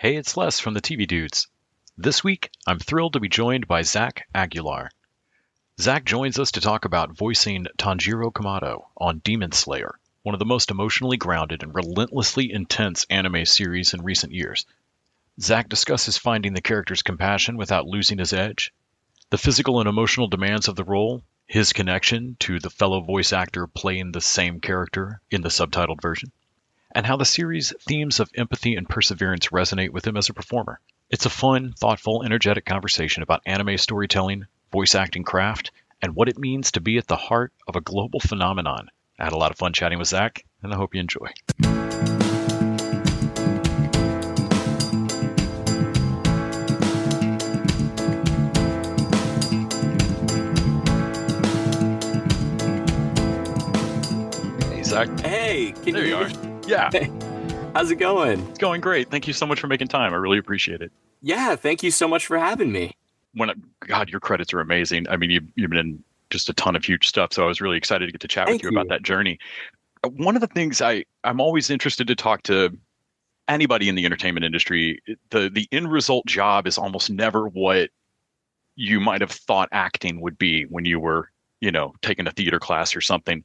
Hey, it's Les from the TV Dudes. This week, I'm thrilled to be joined by Zach Aguilar. Zach joins us to talk about voicing Tanjiro Kamado on Demon Slayer, one of the most emotionally grounded and relentlessly intense anime series in recent years. Zach discusses finding the character's compassion without losing his edge, the physical and emotional demands of the role, his connection to the fellow voice actor playing the same character in the subtitled version, and how the series' themes of empathy and perseverance resonate with him as a performer. It's a fun, thoughtful, energetic conversation about anime storytelling, voice acting craft, and what it means to be at the heart of a global phenomenon. I had a lot of fun chatting with Zach, and I hope you enjoy. Hey, Zach. Hey, There you are. Yeah. Hey, how's it going? It's going great. Thank you so much for making time. I really appreciate it. Yeah, thank you so much for having me. God, your credits are amazing. I mean, you've been in just a ton of huge stuff, so I was really excited to get to chat with Thank you you. about that journey. One of the things I'm always interested to talk to anybody in the entertainment industry. The end result job is almost never what you might have thought acting would be when you were, taking a theater class or something.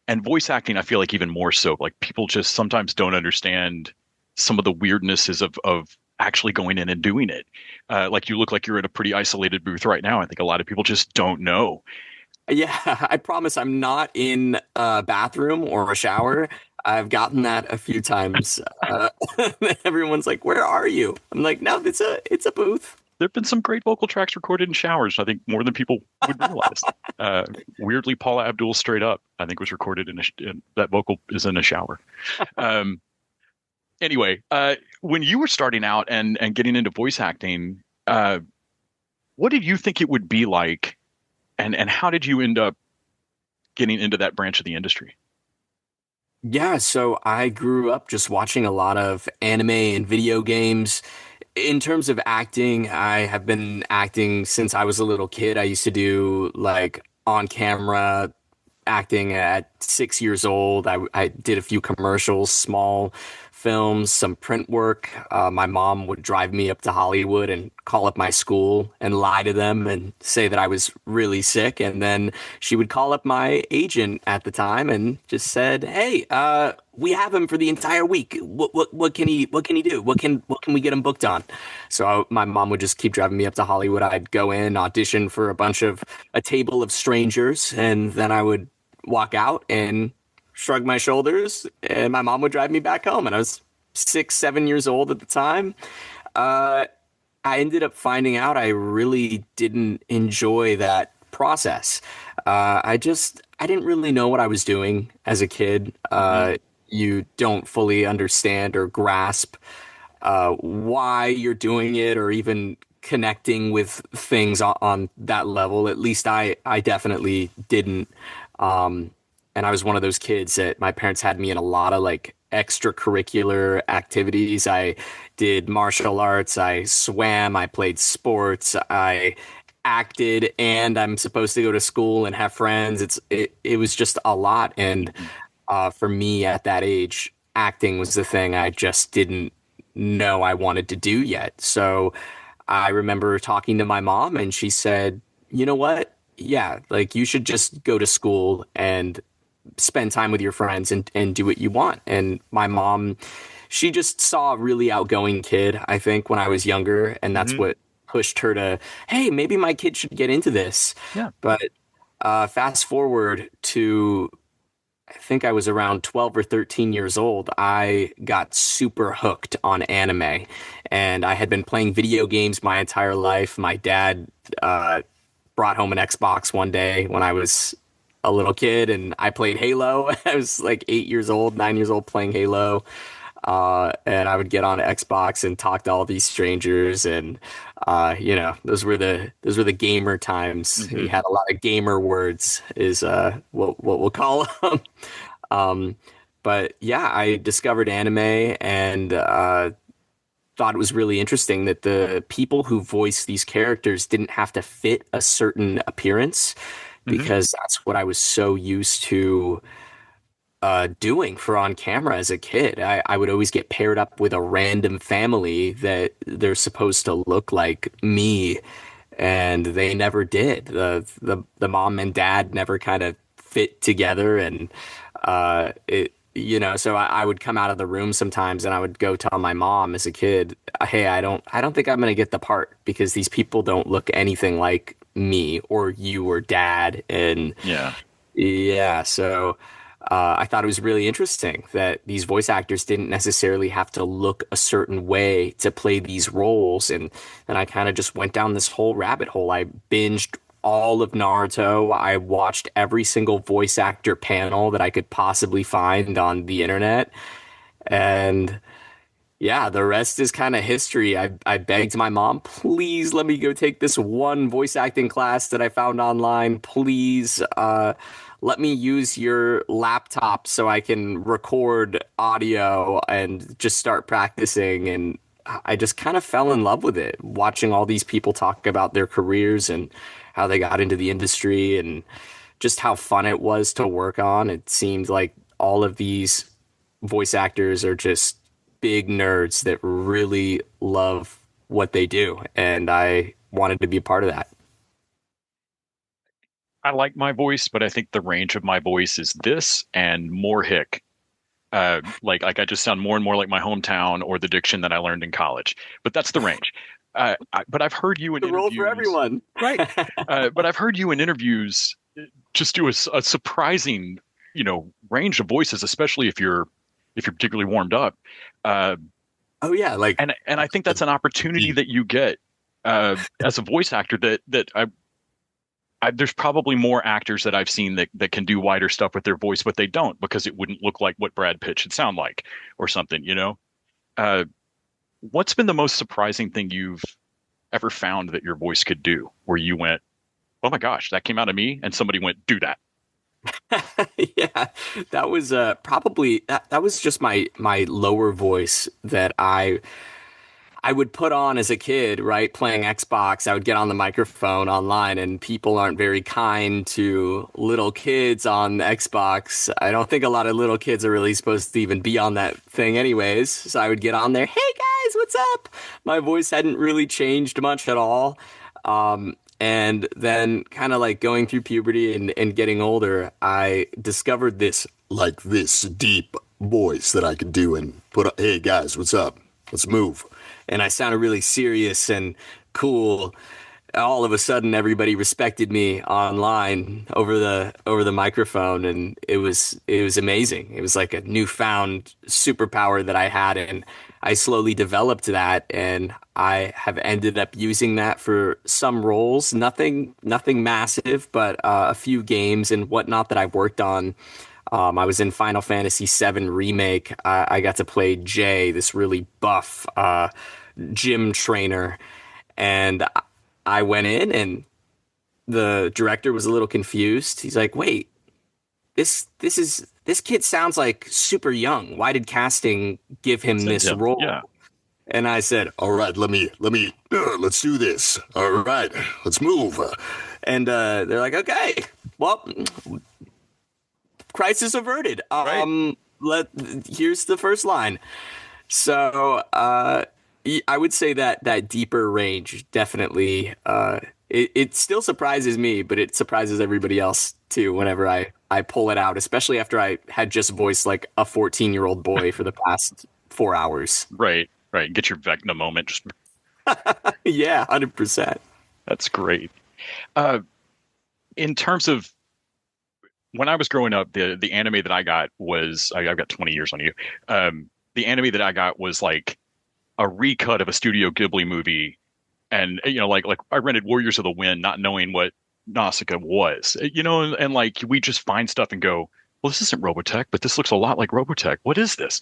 And voice acting, I feel like even more so. Like people just sometimes don't understand some of the weirdnesses of actually going in and doing it. Like you look like you're in a pretty isolated booth right now. I think a lot of people just don't know. Yeah, I promise I'm not in a bathroom or a shower. I've gotten that a few times. Everyone's like, "Where are you?" I'm like, "No, it's a booth." There have been some great vocal tracks recorded in showers. I think more than people would realize. Weirdly, Paula Abdul "Straight Up" I think was recorded in that vocal is in a shower. Anyway, when you were starting out and getting into voice acting, what did you think it would be like, and how did you end up getting into that branch of the industry? Yeah, so I grew up just watching a lot of anime and video games. In terms of acting, I have been acting since I was a little kid. I used to do like on camera acting at 6 years old. I did a few commercials, small films, some print work. My mom would drive me up to Hollywood and call up my school and lie to them and say that I was really sick. And then she would call up my agent at the time and just said, "Hey, we have him for the entire week. What can he do? What can we get him booked on?" So my mom would just keep driving me up to Hollywood. I'd go in, audition for a table of strangers, and then I would walk out and shrug my shoulders, and my mom would drive me back home. And I was 6, 7 years old at the time. I ended up finding out I really didn't enjoy that process. I didn't really know what I was doing as a kid. You don't fully understand or grasp why you're doing it, or even connecting with things on that level. At least I definitely didn't. And I was one of those kids that my parents had me in a lot of like extracurricular activities. I did martial arts, I swam, I played sports, I acted, and I'm supposed to go to school and have friends. It was just a lot. And for me at that age, acting was the thing I just didn't know I wanted to do yet. So I remember talking to my mom, and she said, "You know what? Yeah, like you should just go to school and spend time with your friends and do what you want." And my mom, she just saw a really outgoing kid, I think, when I was younger. And that's Hmm. what pushed her to, "Hey, maybe my kid should get into this." Yeah. But fast forward to, I think I was around 12 or 13 years old, I got super hooked on anime. And I had been playing video games my entire life. My dad brought home an Xbox one day when I was a little kid, and I played Halo. I was like 8 years old, 9 years old, playing Halo. And I would get on Xbox and talk to all these strangers, and those were the gamer times. Hmm. You had a lot of gamer words, is what we'll call them. Um, but yeah, I discovered anime, and thought it was really interesting that the people who voiced these characters didn't have to fit a certain appearance, Hmm. because that's what I was so used to doing for on camera as a kid. I would always get paired up with a random family that they're supposed to look like me, and they never did. The mom and dad never kind of fit together, and so I would come out of the room sometimes, and I would go tell my mom as a kid, "Hey, I don't think I'm gonna get the part because these people don't look anything like me or you or dad." And Yeah. yeah, so I thought it was really interesting that these voice actors didn't necessarily have to look a certain way to play these roles. And then I kind of just went down this whole rabbit hole. I binged all of Naruto. I watched every single voice actor panel that I could possibly find on the internet. And yeah, the rest is kind of history. I begged my mom, please let me go take this one voice acting class that I found online. Please, let me use your laptop so I can record audio and just start practicing. And I just kind of fell in love with it, watching all these people talk about their careers and how they got into the industry and just how fun it was to work on. It seemed like all of these voice actors are just big nerds that really love what they do, and I wanted to be a part of that. I like my voice, but I think the range of my voice is this and more hick. Like I just sound more and more like my hometown or the diction that I learned in college. But that's the range. But I've heard you in The role for interviews, everyone. right? But I've heard you in interviews just do a surprising, range of voices, especially if you're particularly warmed up. Uh, Oh yeah, like and I think that's an opportunity that you get as a voice actor that there's probably more actors that I've seen that can do wider stuff with their voice, but they don't because it wouldn't look like what Brad Pitt should sound like or something. Uh, what's been the most surprising thing you've ever found that your voice could do where you went, oh my gosh, that came out of me, and somebody went, do that. yeah, that was probably that was just my lower voice that I would put on as a kid, right? Playing Xbox, I would get on the microphone online, and people aren't very kind to little kids on the Xbox. I don't think a lot of little kids are really supposed to even be on that thing, anyways. So I would get on there, hey guys, what's up? My voice hadn't really changed much at all. And then, kind of like going through puberty and getting older, I discovered this deep voice that I could do and hey guys, what's up? Let's move. And I sounded really serious and cool. All of a sudden, everybody respected me online over the microphone, and it was amazing. It was like a newfound superpower that I had, and I slowly developed that, and I have ended up using that for some roles. Nothing massive, but a few games and whatnot that I've worked on. I was in Final Fantasy VII Remake. I got to play Jay, this really buff gym trainer, and I went in, and the director was a little confused. He's like, "Wait, this kid sounds like super young. Why did casting give him Send this him. role?" Yeah. And I said, "All right, let's do this. All right, let's move." And they're like, "Okay, well, crisis averted. Right. Here's the first line." So I would say that that deeper range definitely it still surprises me, but it surprises everybody else too whenever I pull it out, especially after I had just voiced like a 14-year-old boy for the past 4 hours. Right. Right. Get your Vecna moment. Just Yeah, 100%. that's great. Uh, in terms of when I was growing up, the anime that I got was I've got 20 years on you. The anime that I got was like a recut of a Studio Ghibli movie, and like I rented Warriors of the Wind, not knowing what Nausicaa was, and like we just find stuff and go, well, this isn't Robotech, but this looks a lot like Robotech. What is this?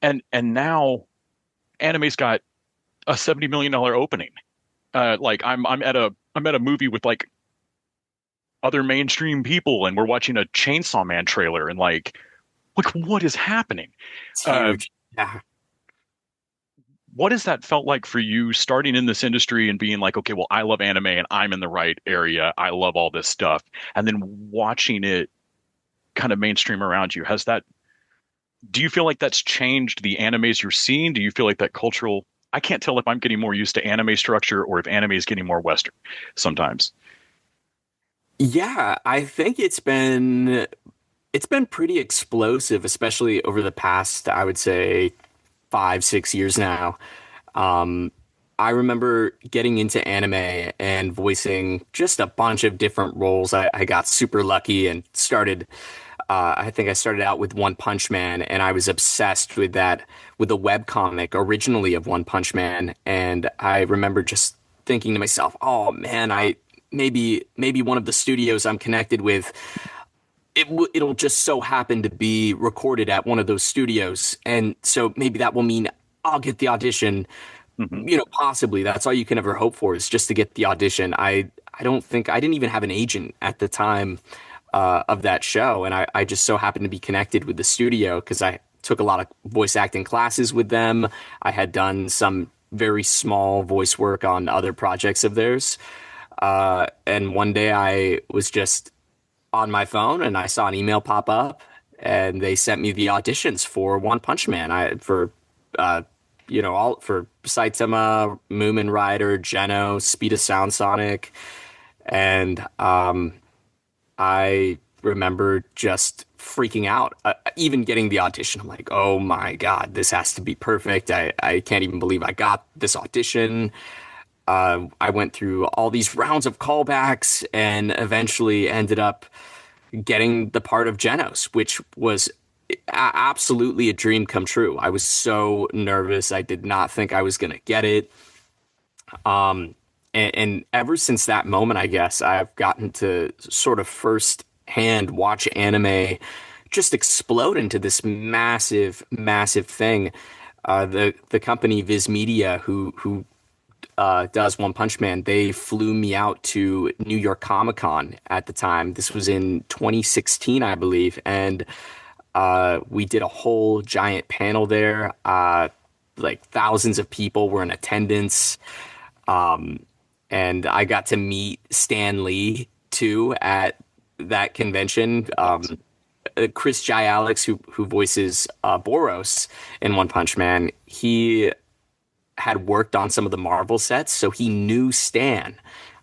And now anime's got a $70 million opening. Like I'm at a movie with like other mainstream people, and we're watching a Chainsaw Man trailer, and like what is happening? It's Uh, huge. Yeah. what has that felt like for you starting in this industry and being like, okay, well, I love anime and I'm in the right area. I love all this stuff. And then watching it kind of mainstream around you. Has that Do you feel like that's changed the animes you're seeing? Do you feel like that cultural I can't tell if I'm getting more used to anime structure or if anime is getting more Western sometimes. Yeah, I think it's been pretty explosive, especially over the past, I would say, 5, 6 years now. Um, I remember getting into anime and voicing just a bunch of different roles. I got super lucky and started. I think I started out with One Punch Man, and I was obsessed with that, with the web comic originally of One Punch Man. And I remember just thinking to myself, "Oh man, I maybe one of the studios I'm connected with, it'll just so happen to be recorded at one of those studios, and so maybe that will mean I'll get the audition." Hmm. Possibly that's all you can ever hope for, is just to get the audition. I don't think I didn't even have an agent at the time of that show, and I just so happened to be connected with the studio because I took a lot of voice acting classes with them. I had done some very small voice work on other projects of theirs, and one day I was just on my phone and I saw an email pop up, and they sent me the auditions for One Punch Man. I for uh all for Saitama, Moomin Rider, Geno, Speed of Sound Sonic, and I remember just freaking out. Even getting the audition, I'm like, oh my God, this has to be perfect. I can't even believe I got this audition. I went through all these rounds of callbacks and eventually ended up getting the part of Genos, which was absolutely a dream come true. I was so nervous. I did not think I was going to get it. And ever since that moment, I guess I've gotten to sort of first hand watch anime just explode into this massive, massive thing. The company Viz Media, who does One Punch Man, they flew me out to New York Comic Con at the time. This was in 2016, I believe, and we did a whole giant panel there. Like thousands of people were in attendance, and I got to meet Stan Lee too at that convention. Awesome. Chris Alex, who voices Boros in One Punch Man, he had worked on some of the Marvel sets, so he knew Stan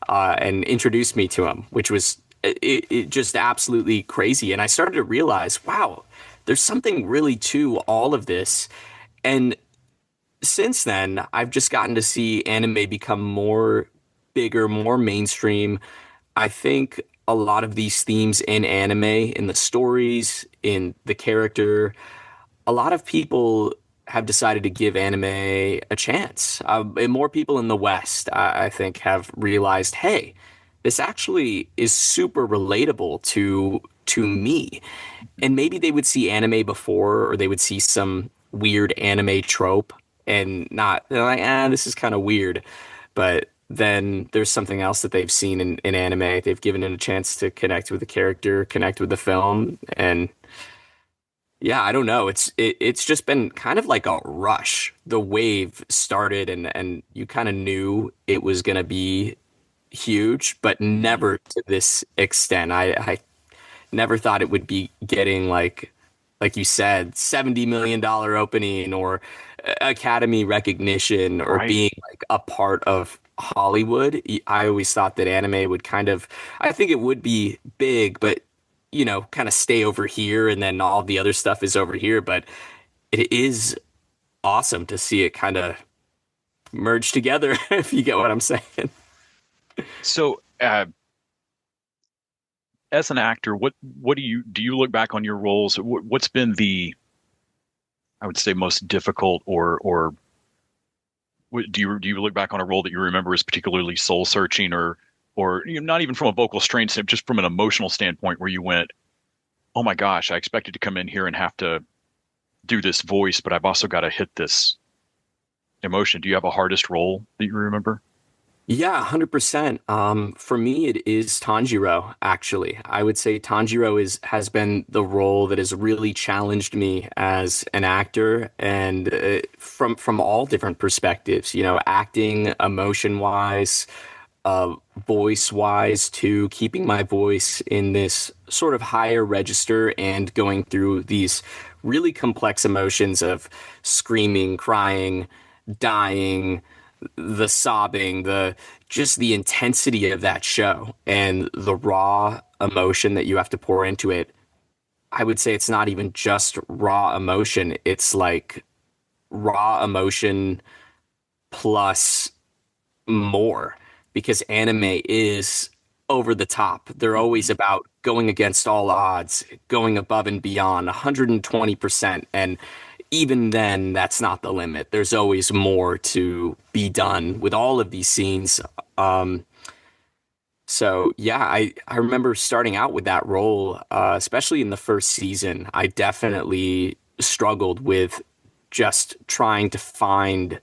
and introduced me to him, which was it just absolutely crazy. And I started to realize, wow, there's something really to all of this. And since then, I've just gotten to see anime become more bigger, more mainstream. I think a lot of these themes in anime, in the stories, in the character, a lot of people have decided to give anime a chance. And more people in the West, I think, have realized, hey, this actually is super relatable to me. And maybe they would see anime before, or they would see some weird anime trope and not, they're like, this is kind of weird. But then there's something else that they've seen in anime. They've given it a chance to connect with the character, connect with the film, and yeah, I don't know. It's just been kind of like a rush. The wave started, and you kind of knew it was going to be huge, but Hmm. never to this extent. I never thought it would be getting like you said, $70 million opening, or Academy recognition, or Right. being like a part of Hollywood. I always thought that anime would kind of, I think it would be big, but kind of stay over here, and then all the other stuff is over here. But it is awesome to see it kind of merge together, if you get what I'm saying. So, as an actor, what do you look back on your roles? What's been the I would say most difficult, or do you look back on a role that you remember as particularly soul searching, or not even from a vocal strain, just from an emotional standpoint, where you went, oh my gosh, I expected to come in here and have to do this voice, but I've also got to hit this emotion. Do you have a hardest role that you remember? Yeah, 100%. For me, it is Tanjiro, actually. I would say Tanjiro has been the role that has really challenged me as an actor, and from all different perspectives, acting, emotion wise, voice wise to keeping my voice in this sort of higher register and going through these really complex emotions of screaming, crying, dying, the sobbing, the just the intensity of that show and the raw emotion that you have to pour into it. I would say it's not even just raw emotion. It's like raw emotion plus more because anime is over the top. They're always Mhm. about going against all odds, going above and beyond 120%. And even then, that's not the limit. There's always more to be done with all of these scenes. Um, so yeah, I remember starting out with that role, especially in the first season. I definitely struggled with just trying to find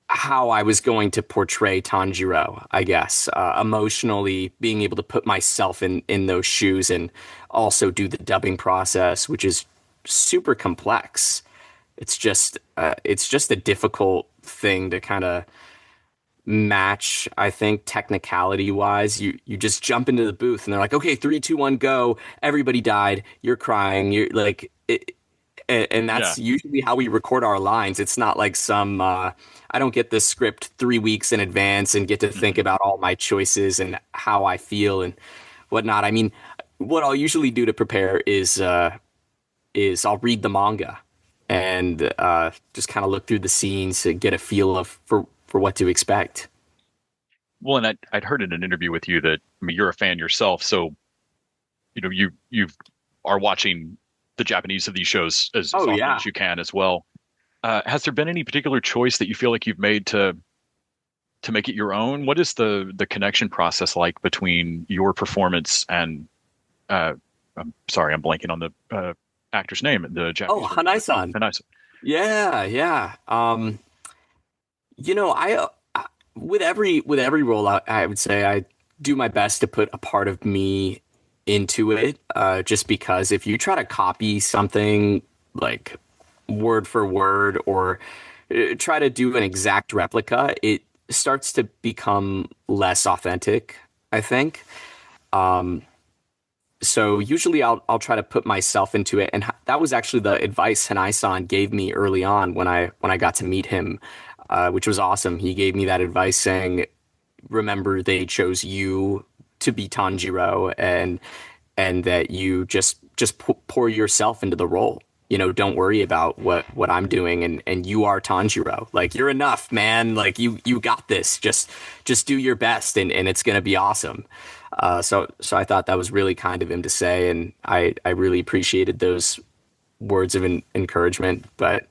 how I was going to portray Tanjiro, I guess, emotionally being able to put myself in those shoes and also do the dubbing process, which is super complex. It's just a difficult thing to kind of match, I think, technicality wise. You just jump into the booth and they're like, okay, three, two, one, go. Everybody died. You're crying. You're like, and Yeah. that's usually how we record our lines. It's not like some I don't get this script 3 weeks in advance and get to think Mhm. about all my choices and how I feel and whatnot. I mean, what I'll usually do to prepare is I'll read the manga and just kind of look through the scenes to get a feel of for what to expect. Well, and I'd heard in an interview with you that I mean you're a fan yourself, so you are watching the Japanese of these shows as Oh often yeah. as you can as well. Has there been any particular choice that you feel like you've made to make it your own? What is the connection process like between your performance and uh, I'm sorry, I'm blanking on the actor's name in the Oh, Japanese version of it. Hanai-san. Nice. Yeah, yeah. You know, with every role, I would say I do my best to put a part of me into it. Just because if you try to copy something like word for word or try to do an exact replica, it starts to become less authentic, I think. So usually I'll try to put myself into it, and that was actually the advice Hanai-san gave me early on when I got to meet him, which was awesome. He gave me that advice saying, "Remember, they chose you to be Tanjiro, and that you just pour yourself into the role. You know, don't worry about what I'm doing, and you are Tanjiro. Like you're enough, man. Like you got this. Just do your best, and it's gonna be awesome." So I thought that was really kind of him to say, and I really appreciated those words of encouragement. But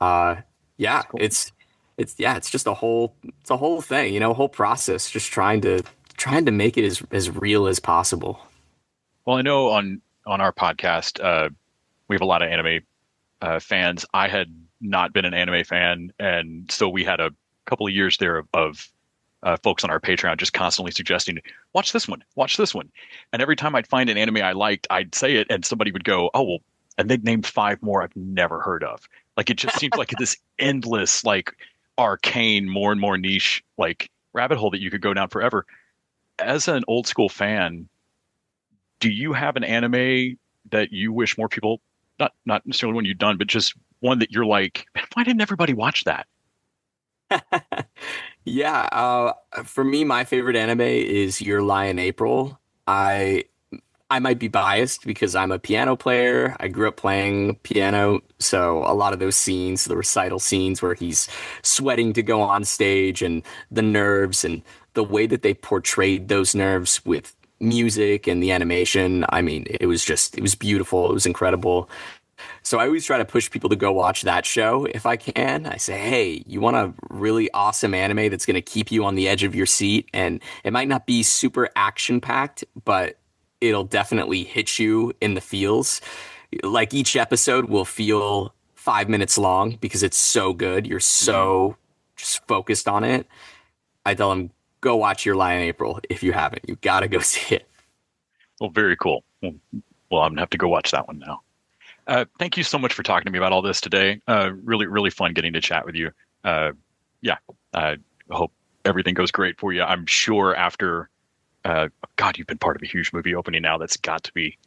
yeah, That's cool. it's just it's a whole thing, you know, a whole process, just trying to make it as real as possible. Well, I know on our podcast, we have a lot of anime fans. I had not been an anime fan, and so we had a couple of years there of folks on our Patreon just constantly suggesting, watch this one. And every time I'd find an anime I liked, I'd say it, and somebody would go, oh, well, and they'd name five more I've never heard of. Like it just seems like this endless, like arcane, more and more niche, like rabbit hole that you could go down forever. As an old school fan, do you have an anime that you wish more people, not necessarily one you've done, but just one that you're like, man, why didn't everybody watch that? Yeah, for me, my favorite anime is Your Lie in April. I I might be biased because I'm a piano player. I grew up playing piano, so a lot of those scenes, the recital scenes where he's sweating to go on stage and the nerves and the way that they portrayed those nerves with music and the animation, I mean, it was beautiful. It was incredible. So I always try to push people to go watch that show if I can. I say, hey, you want a really awesome anime that's going to keep you on the edge of your seat? And it might not be super action packed, but it'll definitely hit you in the feels. Like each episode will feel 5 minutes long because it's so good. You're Mhm. so just focused on it. I tell them, go watch Your Lie in April if you haven't. You got to go see it. Well, very cool. Well, I'm gonna have to go watch that one now. Thank you so much for talking to me about all this today. Really, really fun getting to chat with you. Uh, yeah, I hope everything goes great for you. I'm sure after, God, you've been part of a huge movie opening now. That's got to be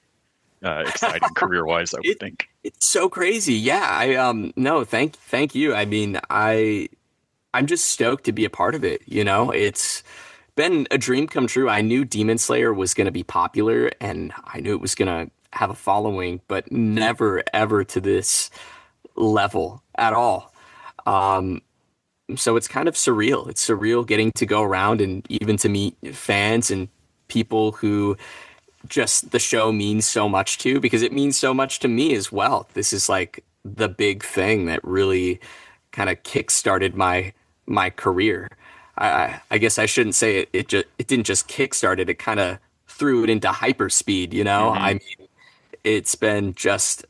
exciting career-wise, I would think. It's so crazy. Yeah. No, thank you. I mean, I'm just stoked to be a part of it. It's been a dream come true. I knew Demon Slayer was going to be popular and I knew it was going to have a following, but never ever to this level at all. So it's kind of surreal. It's surreal getting to go around and even to meet fans and people who just the show means so much to, because it means so much to me as well. This is like the big thing that really kind of kick-started my career. I guess I shouldn't say it didn't just kickstart it. It kind of threw it into hyperspeed, I mean, it's been just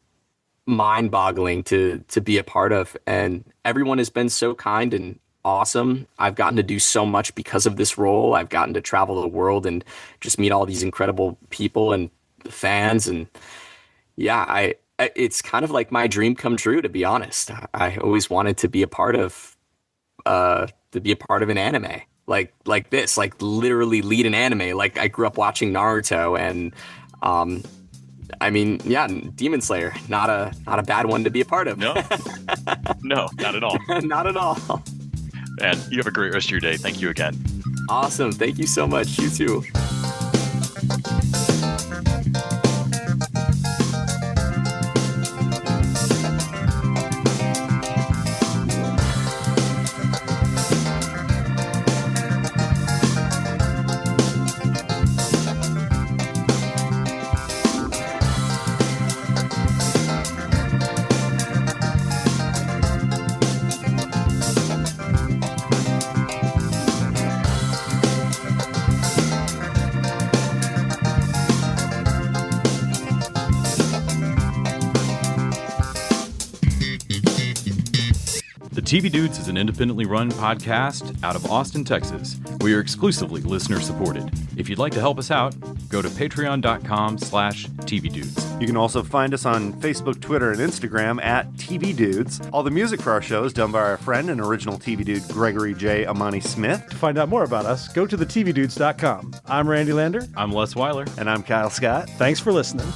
mind-boggling to be a part of, and everyone has been so kind and awesome. I've gotten to do so much because of this role. I've gotten to travel the world and just meet all these incredible people and fans, and yeah, it's kind of like my dream come true, to be honest. I always wanted to be a part of an anime like this, like literally lead an anime. Like I grew up watching Naruto, and I mean, yeah, Demon Slayer, not a bad one to be a part of. No, no, not at all. Not at all. And you have a great rest of your day. Thank you again. Awesome. Thank you so much. You too. TV Dudes is an independently run podcast out of Austin, Texas. We are exclusively listener supported. If you'd like to help us out, go to patreon.com/TVDudes. You can also find us on Facebook, Twitter, and Instagram at TV Dudes. All the music for our show is done by our friend and original TV Dude, Gregory J. Amani Smith. To find out more about us, go to thetvdudes.com. I'm Randy Lander. I'm Les Weiler. And I'm Kyle Scott. Thanks for listening.